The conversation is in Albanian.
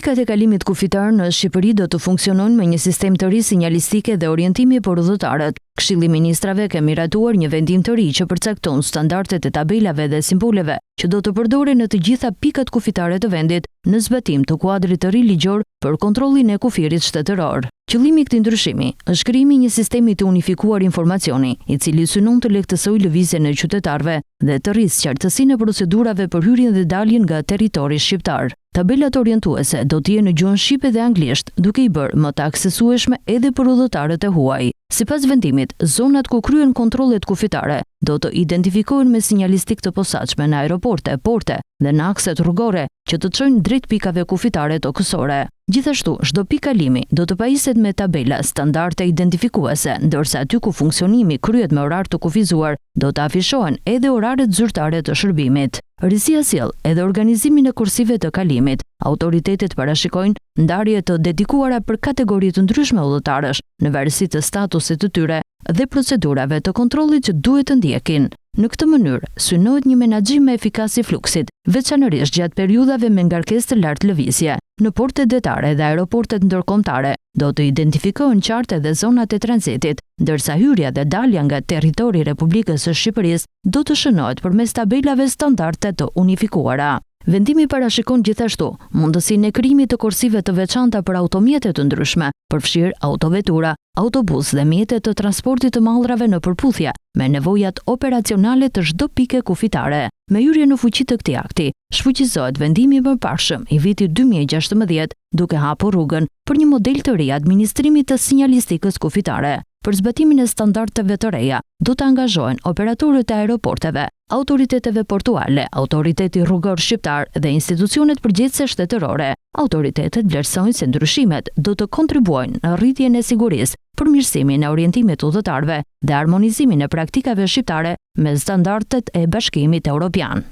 Pikat e kalimit kufitar në Shqipëri do të funksionojnë me një sistem të ri sinjalistike dhe orientimi për udhëtarët. Këshilli i Ministrave ka miratuar një vendim të ri që përcakton standardet e tabelave dhe simboleve që do të përdoren në të gjitha pikat kufitare të vendit në zbatim të kuadrit të ri ligjor për kontrollin e kufirit shtetëror. Qëllimi i këtij ndryshimi është krijimi i një sistemi të unifikuar informacioni, i cili synon të lehtësojë lëvizjen e qytetarëve dhe të rrisë qartësinë e procedurave për hyrjen dhe daljen nga territori shqiptar. Tabelat orientuese do të jenë në gjuhën shqipe dhe anglisht, duke i bërë më të aksesueshme edhe për udhëtarët e huaj. Sipas vendimit, zonat ku kryen kontrollet kufitare do të identifikohen me sinjalistik të posaçme në aeroporte, porte dhe në akset rrugore që të çojnë drejt pikave kufitare të kësore. Gjithashtu, çdo pikë kalimi do të pajiset me tabela standarde identifikuese, ndërsa aty ku funksionimi kryhet me orar të kufizuar, do të afishohen edhe oraret zyrtare të shërbimit. Risia sjell edhe organizimin e kursive të kalimit. Autoritetet parashikojnë ndarje të dedikuara për kategori të ndryshme udhëtarësh, në varësi të statusit të tyre dhe procedurave të kontrollit që duhet të ndjekin. Në këtë mënyrë, synohet një menaxhim më efikas i fluksit, veçanërisht gjatë periudhave me ngarkesë të lartë lëvizje. Në portet detare dhe aeroportet ndërkombëtare do të identifikohen qartë edhe zonat e tranzitit, ndërsa hyrja dhe dalja nga territori i Republikës së Shqipërisë do të shënohet përmes tabelave standarde të unifikuara. Vendimi parashikon gjithashtu mundësinë e krijimit të kursive të veçanta për automjete të ndryshme, përfshirë autovetura, autobus dhe mjete të transportit të mallrave në përputhje me nevojat operacionale të çdo pike kufitare. Me hyrje në fuqi të këtij akti, shfuqizohet vendimi i mëparshëm i vitit 2016, duke hapur rrugën për një model të ri administrimit të sinjalistikës kufitare. Për zbatimin e standardeve të reja, do të angazhohen operatorët e aeroporteve, autoriteteve portuale, autoriteti rrugor shqiptar dhe institucionet përgjithëse shtetërore. Autoritetet vlerësojnë se ndryshimet do të kontribuojnë në rritjen e sigurisë, përmirësimin e orientimit udhëtarëve dhe harmonizimin e praktikave shqiptare me standardet e Bashkimit Evropian.